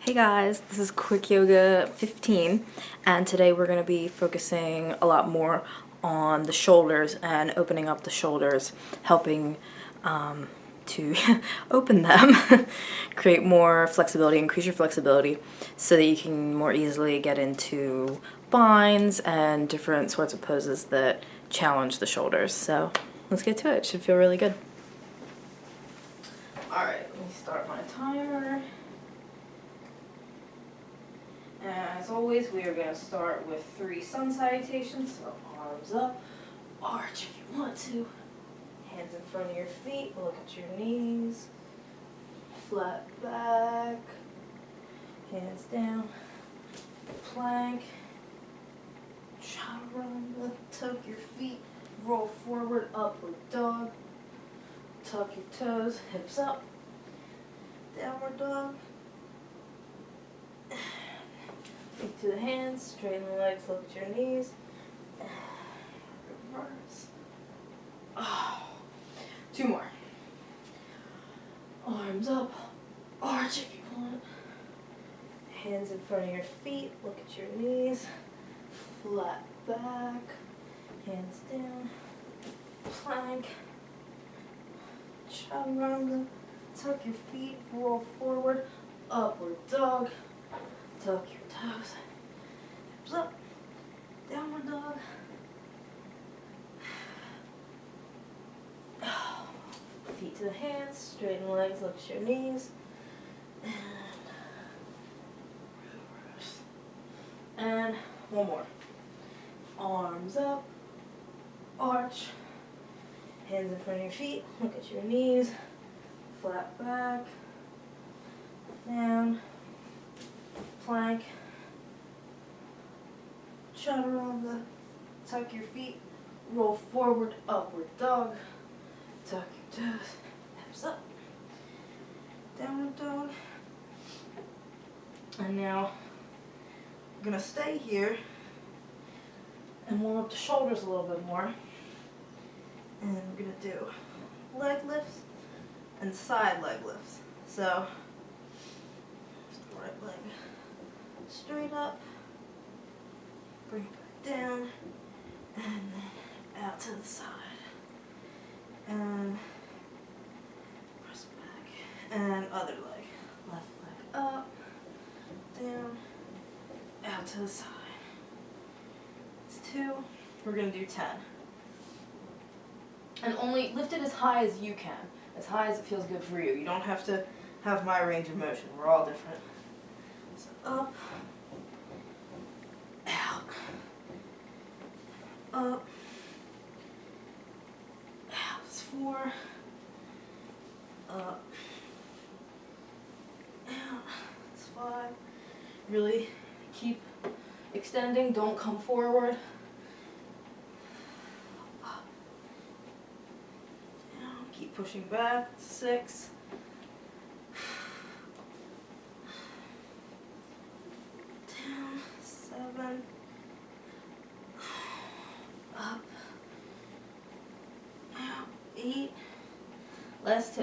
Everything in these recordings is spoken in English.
Hey guys, this is Quick Yoga 15, and today we're going to be focusing a lot more on the shoulders and opening up the shoulders, helping to open them, create more flexibility, increase your flexibility so that you can more easily get into binds and different sorts of poses that challenge the shoulders. So let's get to it. It should feel really good. Alright, let me start my timer. As always, we are going to start with 3 sun salutations. So arms up, arch if you want to, hands in front of your feet, look at your knees, flat back, hands down, plank, chaturanga, tuck your feet, roll forward, upward dog, tuck your toes, hips up, downward dog. Feet to the hands, straighten the legs, look at your knees. Reverse. Oh. 2 more. Arms up, arch if you want. Hands in front of your feet, look at your knees. Flat back, hands down. Plank. Chaturanga. Tuck your feet, roll forward, upward dog. Tuck your toes, hips up, downward dog. Feet to the hands, straighten the legs, look at your knees, and reverse. And 1 more. Arms up, arch, hands in front of your feet, look at your knees, flat back, down. Plank, chaturanga, tuck your feet, roll forward, upward dog, tuck your toes, hips up, downward dog. And now I'm going to stay here and warm up the shoulders a little bit more. And we're going to do leg lifts and side leg lifts. So, right leg straight up, bring it back down, and then out to the side, and press back, and other leg, left leg up, down, out to the side. It's 2, we're going to do 10. And only lift it as high as you can, as high as it feels good for you. You don't have to have my range of motion, we're all different. So up, out, up, out. It's 4, up, out. It's 5. Really keep extending. Don't come forward. Up, down. Keep pushing back. 6. 7, up, out, 8, last 2,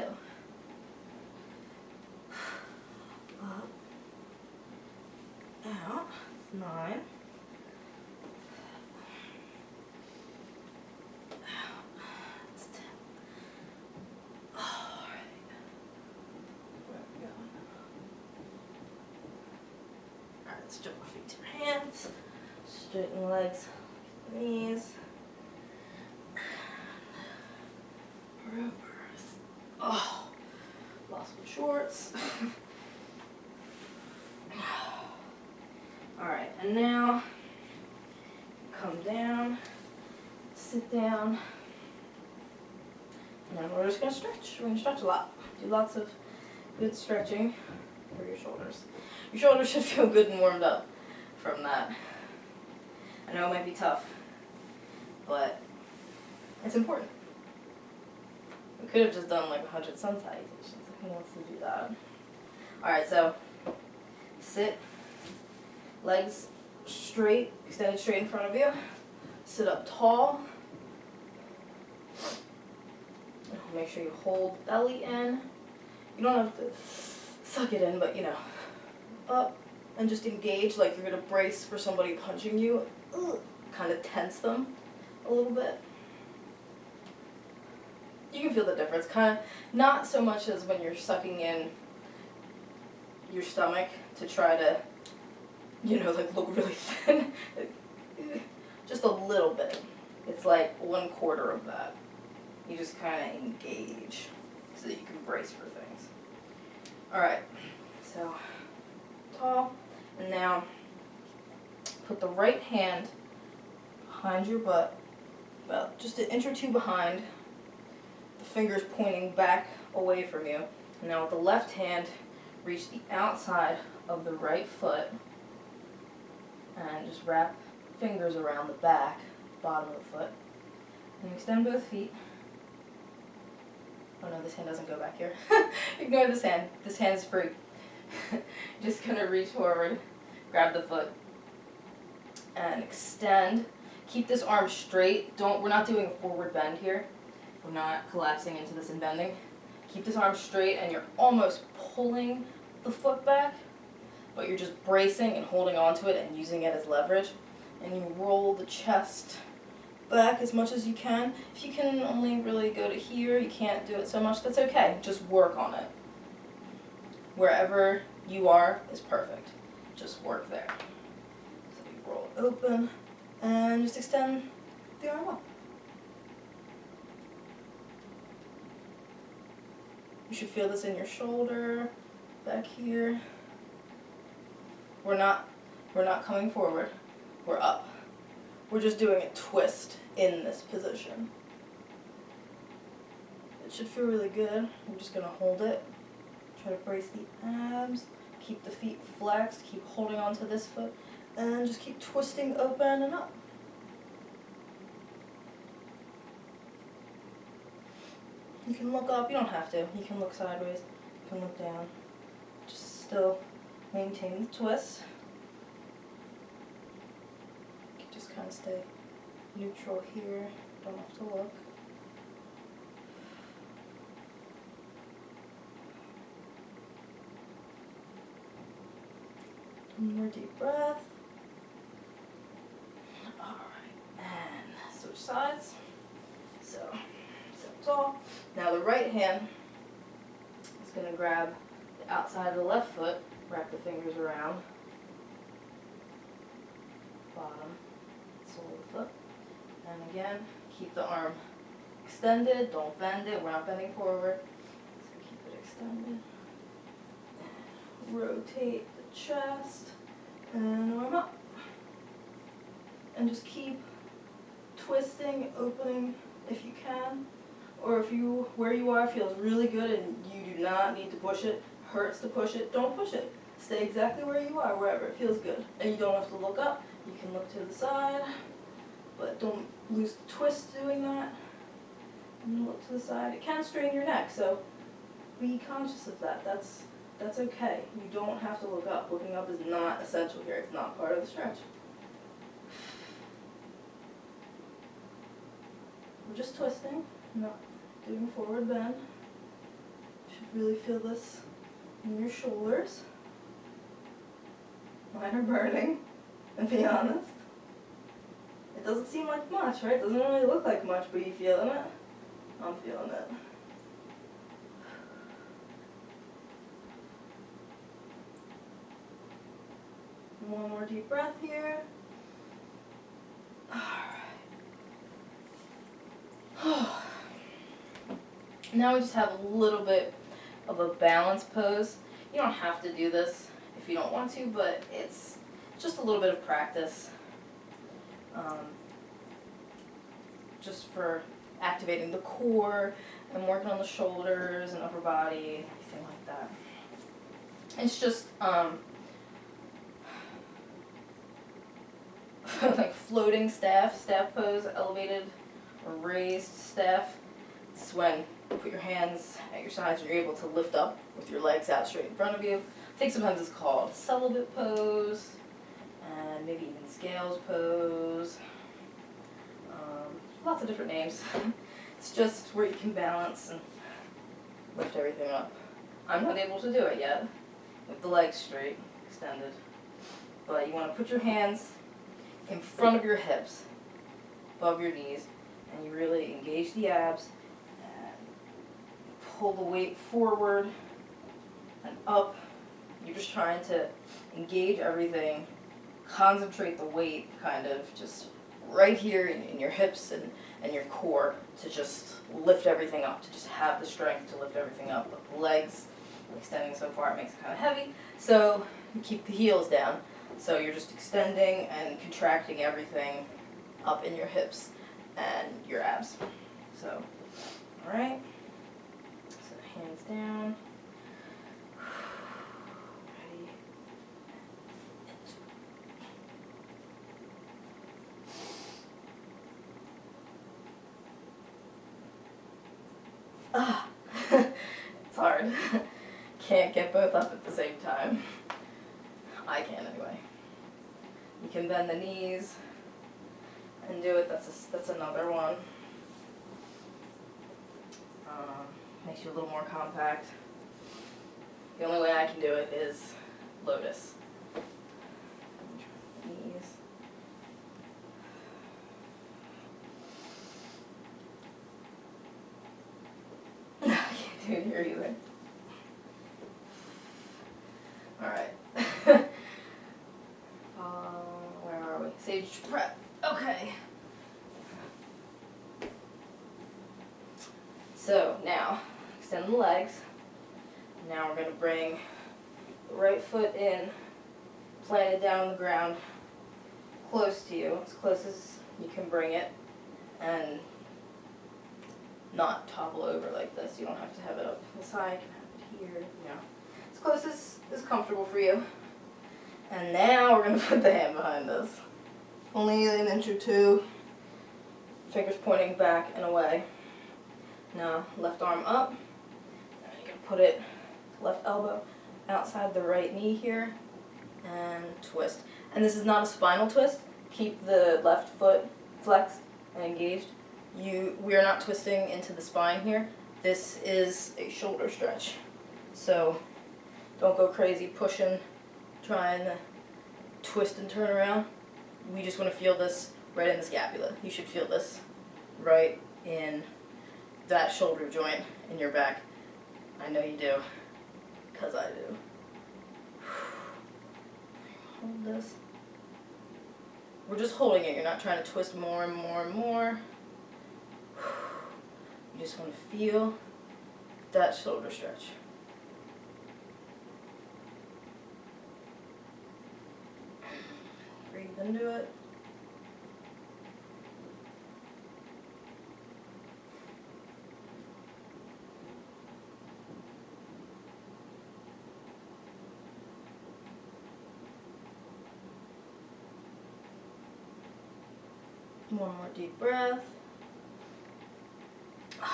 up, out, 9, out, it's 10. All right, where are we going? All right, let's jump my feet to our hands. Straighten the legs, knees. Reverse. Oh, lost my shorts. Alright, and now come down, sit down, and then we're just going to stretch. We're going to stretch a lot. Do lots of good stretching for your shoulders. Your shoulders should feel good and warmed up from that. I know it might be tough, but it's important. We could have just done like 100 sun salutations. Who wants to do that? Alright, so sit, legs straight, extended straight in front of you. Sit up tall. Make sure you hold belly in. You don't have to suck it in, but you know, up, and just engage like you're going to brace for somebody punching you. Ugh. Kind of tense them a little bit. You can feel the difference. Kind of not so much as when you're sucking in your stomach to try to, you know, like look really thin. Just a little bit. It's like 1/4 of that. You just kind of engage so that you can brace for things. Alright, so tall, and now put the right hand behind your butt, about just an inch or two behind, the fingers pointing back away from you. And now with the left hand, reach the outside of the right foot and just wrap fingers around the back, bottom of the foot, and extend both feet. Oh no, this hand doesn't go back here. Ignore this hand. This hand is free. Just gonna reach forward, grab the foot, and extend. Keep this arm straight. We're not doing a forward bend here. We're not collapsing into this and bending. Keep this arm straight, and you're almost pulling the foot back, but you're just bracing and holding onto it and using it as leverage. And you roll the chest back as much as you can. If you can only really go to here, you can't do it so much, that's okay. Just work on it. Wherever you are is perfect. Just work there. So you roll it open and just extend the arm up. You should feel this in your shoulder, back here. We're not coming forward. We're up. We're just doing a twist in this position. It should feel really good. I'm just gonna hold it. Try to brace the abs. Keep the feet flexed. Keep holding onto this foot. And just keep twisting open and up. You can look up. You don't have to. You can look sideways. You can look down. Just still maintain the twist. Just kind of stay neutral here, don't have to look. One more deep breath. Alright, and switch sides. So, sit tall. Now the right hand is going to grab the outside of the left foot, wrap the fingers around, bottom, sole of the foot. And again, keep the arm extended, don't bend it, we're not bending forward. So keep it extended. And rotate the chest and arm up. And just keep twisting, opening if you can. Or if where you are feels really good and you do not need to push it, hurts to push it, don't push it. Stay exactly where you are, wherever it feels good. And you don't have to look up. You can look to the side, but don't lose the twist doing that. And look to the side. It can strain your neck, so be conscious of that. That's okay. You don't have to look up. Looking up is not essential here. It's not part of the stretch. We're just twisting, not doing a forward bend. You should really feel this in your shoulders. Mine are burning, to be honest. It doesn't seem like much, right? It doesn't really look like much, but you feeling it? I'm feeling it. One more deep breath here. Alright. Now we just have a little bit of a balance pose. You don't have to do this if you don't want to, but it's just a little bit of practice. Just for activating the core and working on the shoulders and upper body, anything like that. It's just like floating staff pose, elevated or raised staff. It's when you put your hands at your sides and you're able to lift up with your legs out straight in front of you. I think sometimes it's called celibate pose, and maybe even scales pose. Lots of different names. It's just where you can balance and lift everything up. I'm not able to do it yet with the legs straight, extended. But you want to put your hands in front of your hips, above your knees, and you really engage the abs and pull the weight forward and up. You're just trying to engage everything, concentrate the weight kind of just right here in your hips and your core to just lift everything up, to just have the strength to lift everything up. But the legs extending so far, it makes it kind of heavy, so you keep the heels down. So you're just extending and contracting everything up in your hips and your abs. So, all right, so hands down. Ready. Ah, it's hard. Can't get both up at the same time. I can anyway. You can bend the knees and do it. That's another one. Makes you a little more compact. The only way I can do it is lotus. Knees. I can't do it here either. All right. Where are we? Sage prep. Okay. So now, extend the legs. Now we're going to bring the right foot in, planted down on the ground, close to you, as close as you can bring it, and not topple over like this. You don't have to have it up this high. You can have it here, you know, as close as is comfortable for you. And now we're going to put the hand behind this. Only an inch or two, fingers pointing back and away. Now, left arm up, and you're going to put it, left elbow outside the right knee here, and twist. And this is not a spinal twist. Keep the left foot flexed and engaged. We are not twisting into the spine here. This is a shoulder stretch. So don't go crazy pushing, trying to twist and turn around. We just want to feel this right in the scapula. You should feel this right in that shoulder joint in your back. I know you do, because I do. Hold this. We're just holding it. You're not trying to twist more and more and more. You just want to feel that shoulder stretch. Breathe into it. One more deep breath. Alright.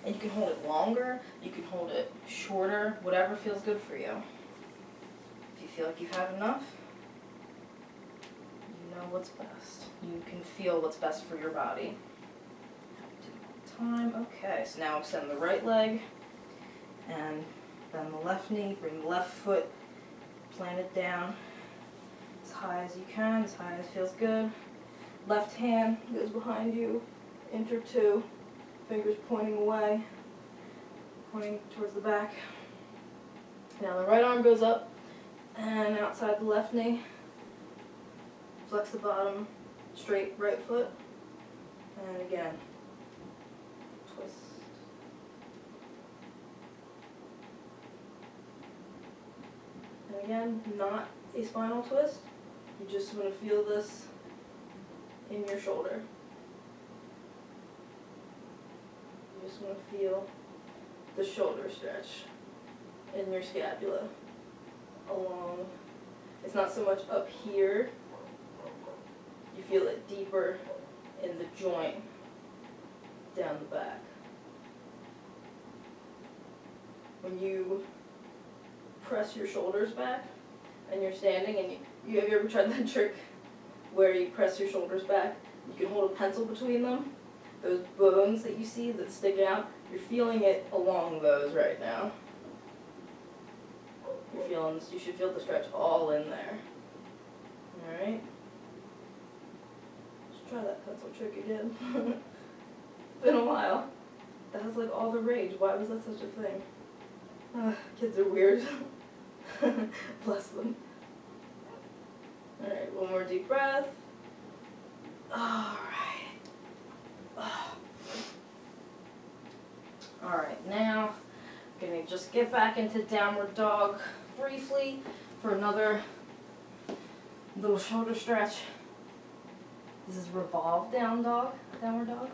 And you can hold it longer, you can hold it shorter, whatever feels good for you. If you feel like you've had enough, you know what's best. You can feel what's best for your body. Time. Okay, so now extend the right leg and bend the left knee, bring the left foot, plant it down as high as you can, as high as feels good. Left hand goes behind you, inch or two, fingers pointing away, pointing towards the back. Now the right arm goes up and outside the left knee. Flex the bottom, straight right foot, and again, twist. And again, not a spinal twist. You just want to feel this in your shoulder. You just want to feel the shoulder stretch in your scapula along. It's not so much up here. You feel it deeper in the joint down the back. When you press your shoulders back and you're standing, and have you ever tried that trick where you press your shoulders back? You can hold a pencil between them. Those bones that you see that stick out, you're feeling it along those right now. You're feelings. You should feel the stretch all in there. Alright? Let's try that pencil trick again. It's been a while. That was like all the rage. Why was that such a thing? Kids are weird. Bless them. Alright, one more deep breath. Alright. Alright, now I'm going to just get back into downward dog briefly for another little shoulder stretch. This is revolved downward dog.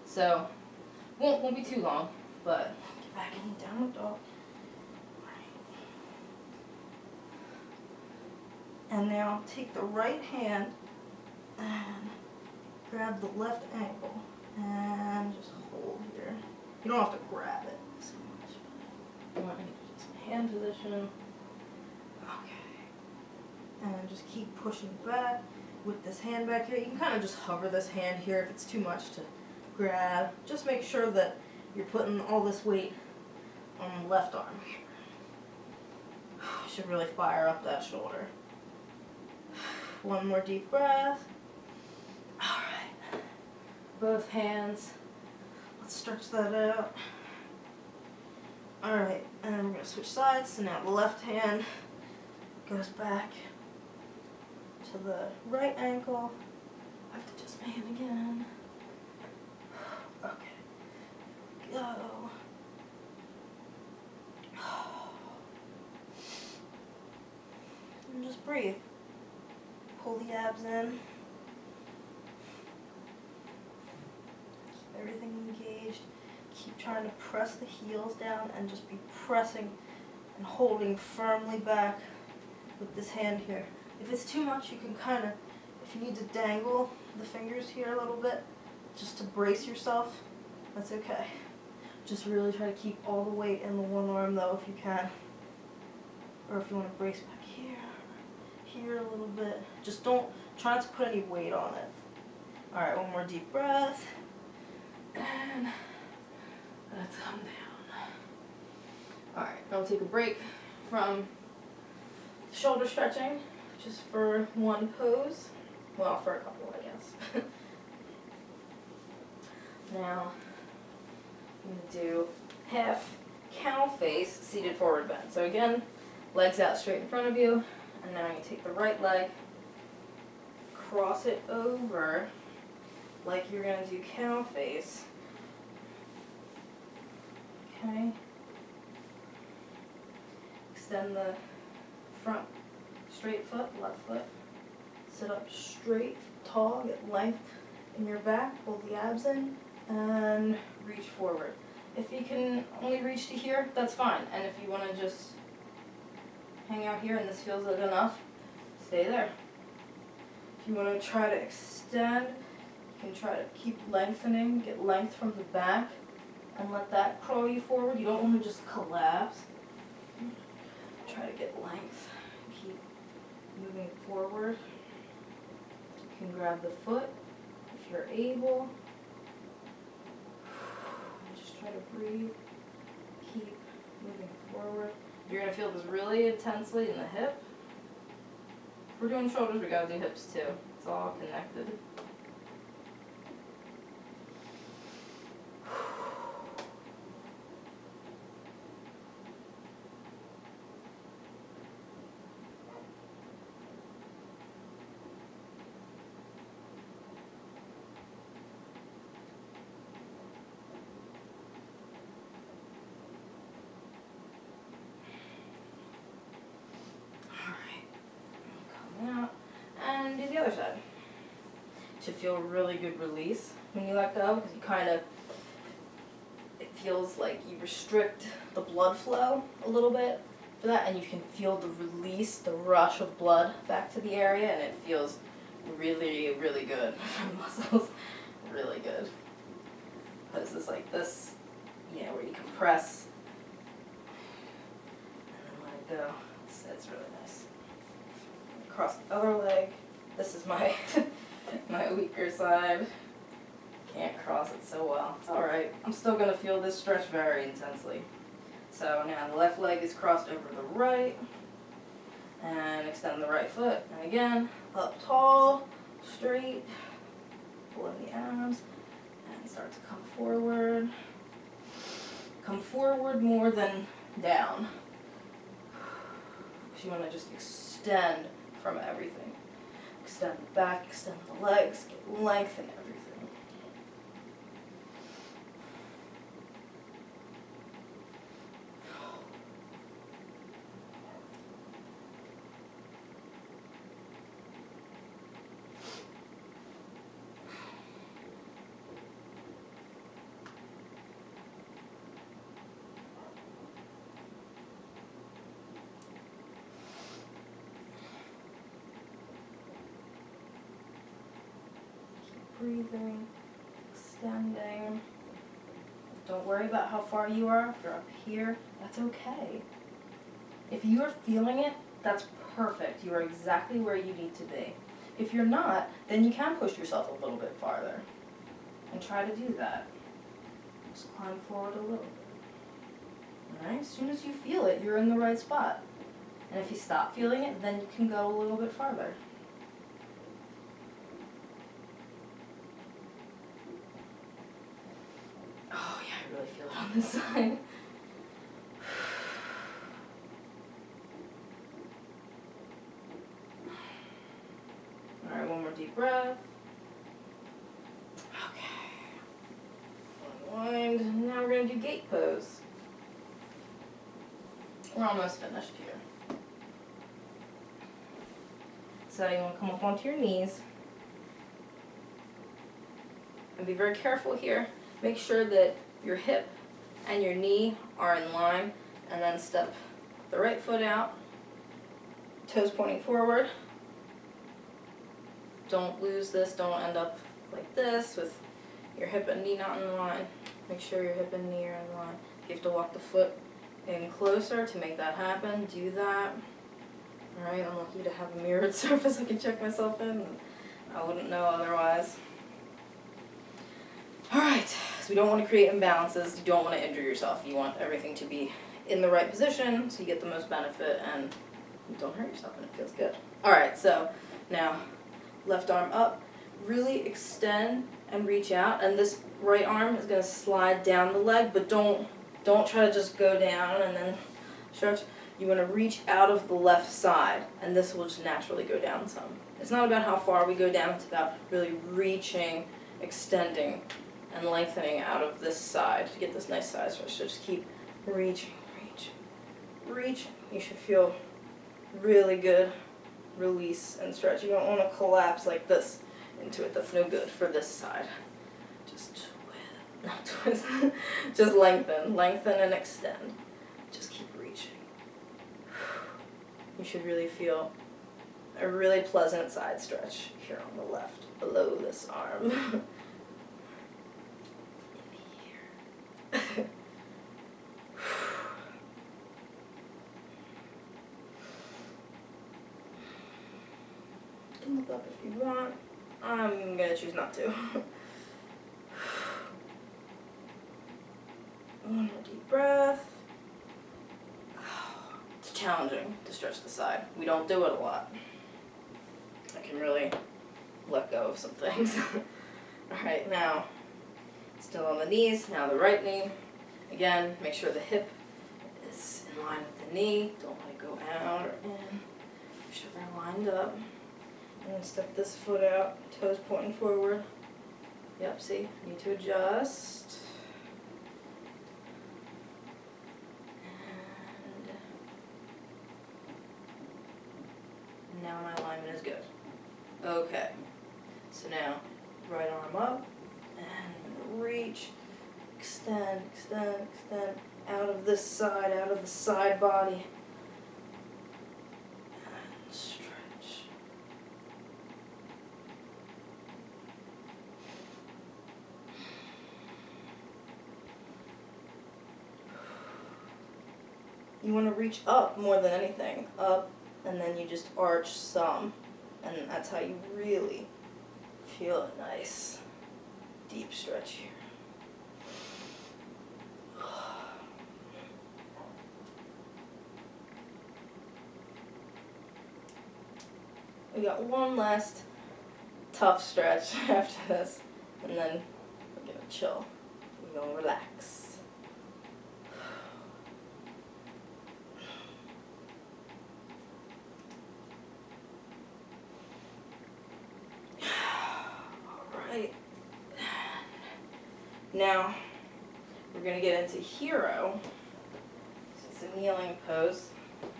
So, won't be too long, but get back in downward dog. And now take the right hand and grab the left ankle and just hold here. You don't have to grab it so much. Alright, just hand position. Okay. And just keep pushing back with this hand back here. You can kind of just hover this hand here if it's too much to grab. Just make sure that you're putting all this weight on the left arm here. You should really fire up that shoulder. One more deep breath. Alright. Both hands. Let's stretch that out. Alright, and then we're going to switch sides. So now the left hand goes back to the right ankle. I have to adjust my hand again. Okay. Go. And just breathe. Pull the abs in. Keep everything engaged. Keep trying to press the heels down and just be pressing and holding firmly back with this hand here. If it's too much, you can kind of, if you need to dangle the fingers here a little bit, just to brace yourself, that's okay. Just really try to keep all the weight in the one arm though, if you can. Or if you want to brace back here a little bit. Just don't try not to put any weight on it. Alright, one more deep breath. And let's come down. Alright, now we'll take a break from shoulder stretching, just for one pose. Well, for a couple, I guess. Now, I'm going to do half cow face seated forward bend. So again, legs out straight in front of you. And now you take the right leg, cross it over like you're going to do cow face. Okay. Extend the front straight foot, left foot. Sit up straight, tall, get length in your back, pull the abs in, and reach forward. If you can only reach to here, that's fine. And if you want to just hang out here and this feels like enough, stay there. If you want to try to extend, you can try to keep lengthening, get length from the back, and let that crawl you forward. You don't want to just collapse. Try to get length. Keep moving forward. You can grab the foot if you're able. Just try to breathe. Keep moving forward. You're going to feel this really intensely in the hip. If we're doing shoulders, we got to do hips too. It's all connected. And do the other side. Should feel a really good release when you let go, because you kind of, it feels like you restrict the blood flow a little bit for that, and you can feel the release, the rush of blood back to the area, and it feels really, really good for the muscles. Really good. Because it's like this, where you compress and then let it go. It's really nice. Across the other leg. This is my my weaker side. Can't cross it so well. It's alright. I'm still going to feel this stretch very intensely. So now the left leg is crossed over the right, and extend the right foot. And again, up tall, straight, pull in the arms, and start to come forward. Come forward more than down. You want to just extend from everything. Extend the back, extend the legs, get length in everything. Breathing, extending. Don't worry about how far you are. If you're up here, that's okay. If you are feeling it, that's perfect. You are exactly where you need to be. If you're not, then you can push yourself a little bit farther. And try to do that. Just climb forward a little bit. Alright? As soon as you feel it, you're in the right spot. And if you stop feeling it, then you can go a little bit farther. Oh yeah, I really feel it on this side. Alright, one more deep breath. Okay. Unwind. Now we're going to do gate pose. We're almost finished here. So you want to come up onto your knees. And be very careful here. Make sure that your hip and your knee are in line, and then step the right foot out, toes pointing forward. Don't lose this, don't end up like this with your hip and knee not in line. Make sure your hip and knee are in line. If you have to walk the foot in closer to make that happen, do that. Alright, I'm lucky to have a mirrored surface I can check myself in. I wouldn't know otherwise. Alright, so we don't want to create imbalances, you don't want to injure yourself. You want everything to be in the right position so you get the most benefit and you don't hurt yourself and it feels good. Alright, so now left arm up, really extend and reach out, and this right arm is going to slide down the leg, but don't try to just go down and then stretch. You want to reach out of the left side, and this will just naturally go down some. It's not about how far we go down, it's about really reaching, extending, and lengthening out of this side to get this nice side stretch. So just keep reaching, reaching, reaching. You should feel really good release and stretch. You don't want to collapse like this into it. That's no good for this side. Just twist, not twist, just lengthen and extend. Just keep reaching. You should really feel a really pleasant side stretch here on the left, below this arm. In here. You can look up if you want. I'm gonna choose not to. One more deep breath. It's challenging to stretch the side. We don't do it a lot. I can really let go of some things. Alright, now, still on the knees, now the right knee. Again, make sure the hip is in line with the knee. Don't let it go out or in. Make sure they're lined up. And then step this foot out, toes pointing forward. Yep, see, need to adjust. And now my alignment is good. Okay, so now right arm up and reach, extend, extend, extend out of this side, out of the side body. And stretch. You want to reach up more than anything, up, and then you just arch some, and that's how you really feel a nice deep stretch here. We got one last tough stretch after this, and then we're gonna chill. We're gonna relax. Alright. Now, we're gonna get into hero. So it's a kneeling pose. I'm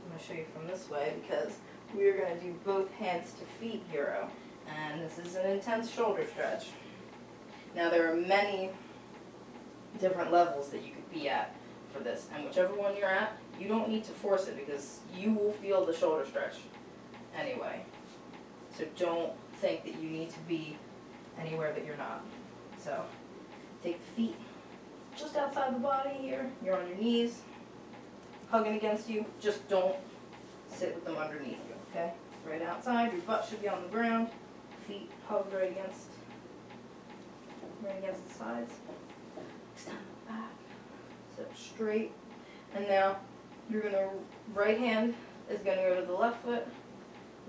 gonna show you from this way because we're gonna do both hands to feet hero. And this is an intense shoulder stretch. Now there are many different levels that you could be at for this, and whichever one you're at, you don't need to force it because you will feel the shoulder stretch anyway. So don't think that you need to be anywhere that you're not. So take the feet just outside the body here. You're on your knees, hugging against you. Just don't sit with them underneath you, okay? Right outside, your butt should be on the ground. Feet hugged right against the sides. Extend the back. Sit up straight. And now you're gonna, right hand is gonna go to the left foot,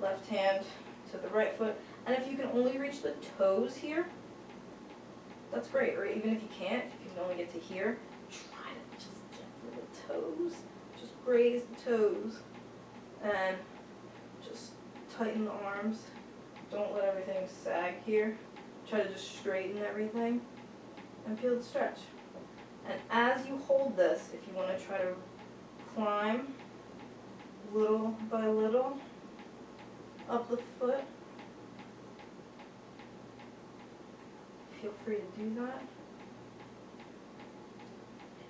left hand to the right foot. And if you can only reach the toes here, that's great. Or even if you can't, if you can only get to here, try to just get for the toes. Just graze the toes. And just tighten the arms. Don't let everything sag here. Try to just straighten everything and feel the stretch. And as you hold this, if you want to try to climb little by little up the foot, feel free to do that.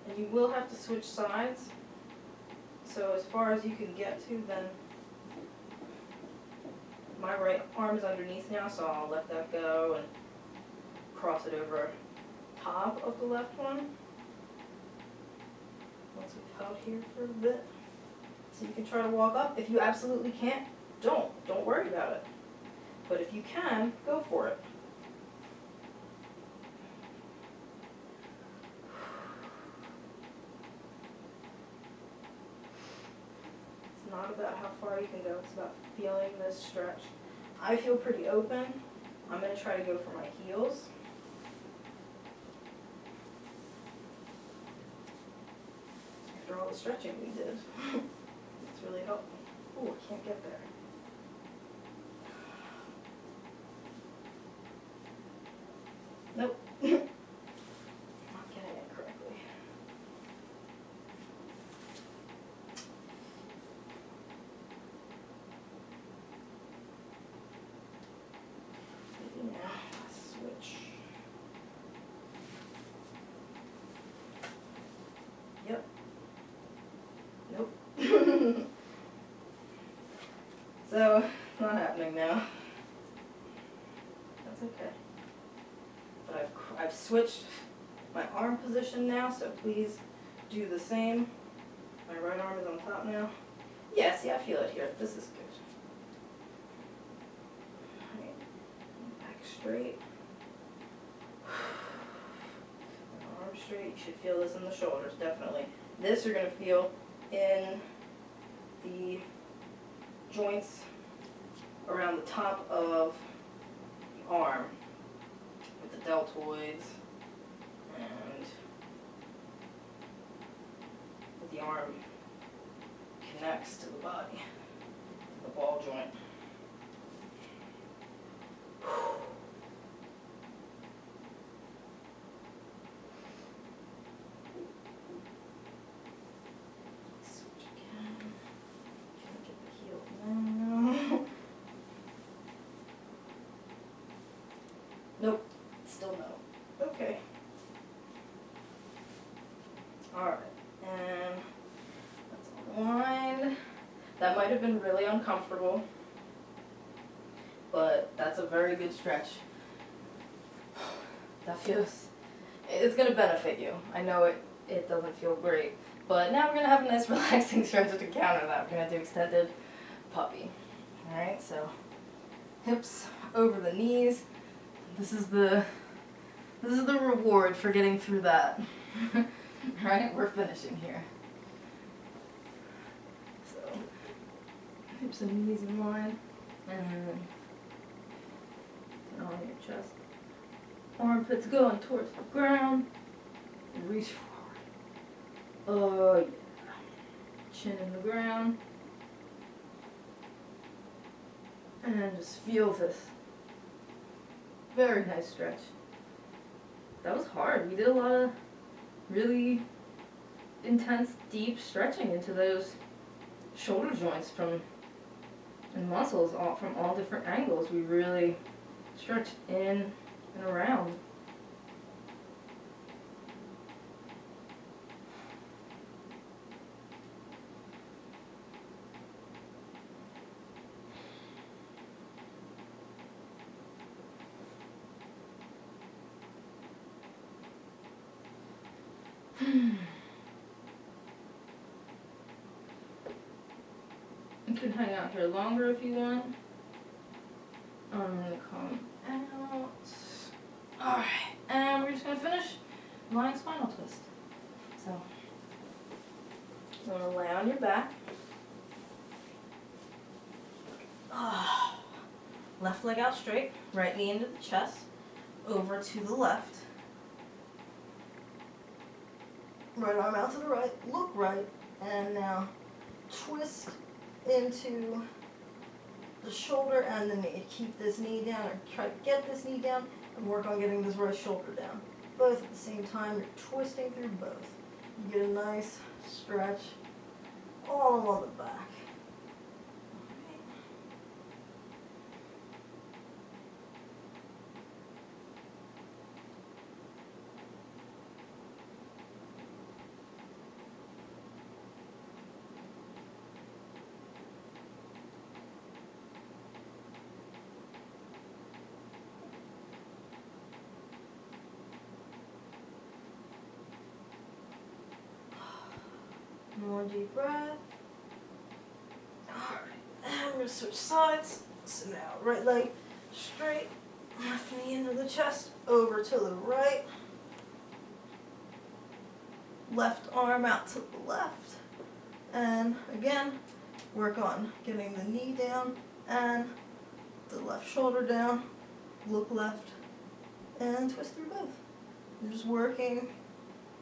And you will have to switch sides. So as far as you can get to, then my right arm is underneath now, so I'll let that go and cross it over top of the left one. Once we've held here for a bit. So you can try to walk up. If you absolutely can't, don't worry about it. But if you can, go for it. It's not about how far you can go, it's about feeling this stretch. I feel pretty open. I'm going to try to go for my heels. After all the stretching we did, it's really helped me. Oh, I can't get there. Nope. Not getting it correctly. Maybe now, let's switch. Yep. Nope. So, it's not happening now. That's okay. But I've switched my arm position now, so please do the same. My right arm is on top now. Yeah, see, I feel it here. This is good. All right. Back straight. Arm straight. You should feel this in the shoulders, definitely. This you're going to feel in the joints around the top of the arm with the deltoids and the arm connects to the body, the ball joint. Switch again. Can I get the heel now? Nope, still no. Okay. Alright, and let's unwind. That might have been really uncomfortable, but that's a very good stretch. That feels, it's going to benefit you. I know it doesn't feel great, but now we're going to have a nice relaxing stretch to counter that. We're going to do extended puppy. Alright, so hips over the knees. This is the reward for getting through that. Right? We're finishing here. So hips and knees in line. And on your chest. Armpits going towards the ground. And reach forward. Oh yeah. Chin in the ground. And just feel this very nice stretch. That was hard. We did a lot of really intense, deep stretching into those shoulder joints and muscles from all different angles. We really stretched in and around. You can hang out here longer if you want. I'm gonna come out. Alright, and we're just gonna finish lying spinal twist. So, you're gonna lay on your back. Left leg out straight, right knee into the chest, over to the left. Right arm out to the right, look right, and now twist into the shoulder and the knee. Keep this knee down, or try to get this knee down, and work on getting this right shoulder down. Both at the same time, you're twisting through both. You get a nice stretch all along the back. More deep breath. Alright, and we're going to switch sides. So now, right leg straight, left knee into the chest, over to the right. Left arm out to the left. And again, work on getting the knee down and the left shoulder down. Look left and twist through both. You're just working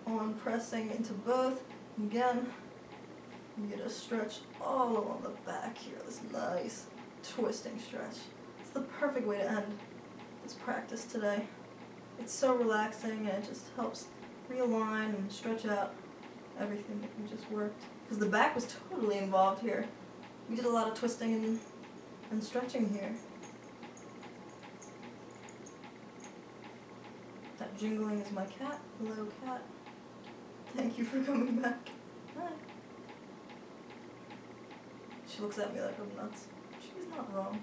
on pressing into both. Again, you get a stretch all along the back here, this nice twisting stretch. It's the perfect way to end this practice today. It's so relaxing and it just helps realign and stretch out everything that we just worked. Because the back was totally involved here. We did a lot of twisting and stretching here. That jingling is my cat. Hello, cat. Thank you for coming back. Hi. She looks at me like I'm nuts. She's not wrong.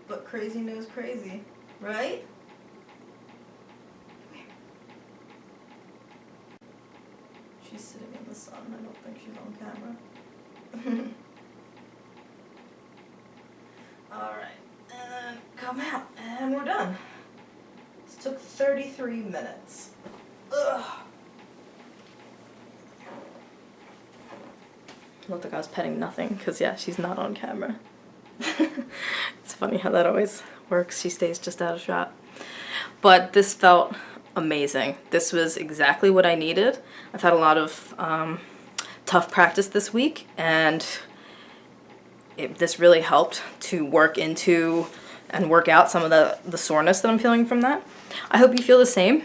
But crazy knows crazy, right? Come here. She's sitting in the sun. I don't think she's on camera. Alright, and come out. And we're done. This took 33 minutes. Ugh. Looked like I was petting nothing, because yeah, she's not on camera. It's funny how that always works. She stays just out of shot. But this felt amazing. This was exactly what I needed. I've had a lot of tough practice this week, and this really helped to work into and work out some of the soreness that I'm feeling from that. I hope you feel the same.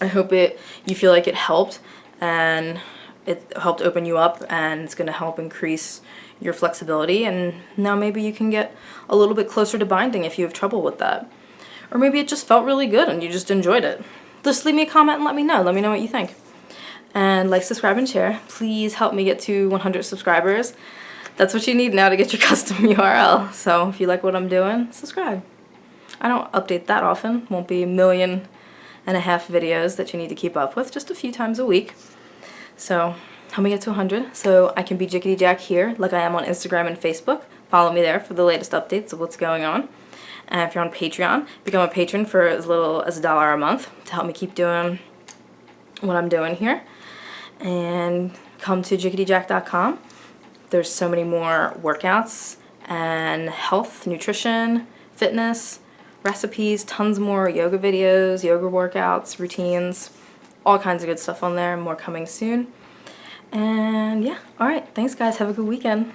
I hope you feel like it helped, and it helped open you up, and it's going to help increase your flexibility, and now maybe you can get a little bit closer to binding if you have trouble with that. Or maybe it just felt really good and you just enjoyed it. Just leave me a comment and let me know. Let me know what you think. And like, subscribe, and share. Please help me get to 100 subscribers. That's what you need now to get your custom URL. So if you like what I'm doing, subscribe. I don't update that often. Won't be 1.5 million videos that you need to keep up with, just a few times a week. So help me get to 100 so I can be Jickety Jack here like I am on Instagram and Facebook. Follow me there for the latest updates of what's going on. And if you're on Patreon, become a patron for as little as $1 a month to help me keep doing what I'm doing here. And come to jicketyjack.com There's so many more workouts and health, nutrition, fitness, recipes, tons more yoga videos, yoga workouts, routines, all kinds of good stuff on there, more coming soon. And yeah, alright, thanks guys, have a good weekend.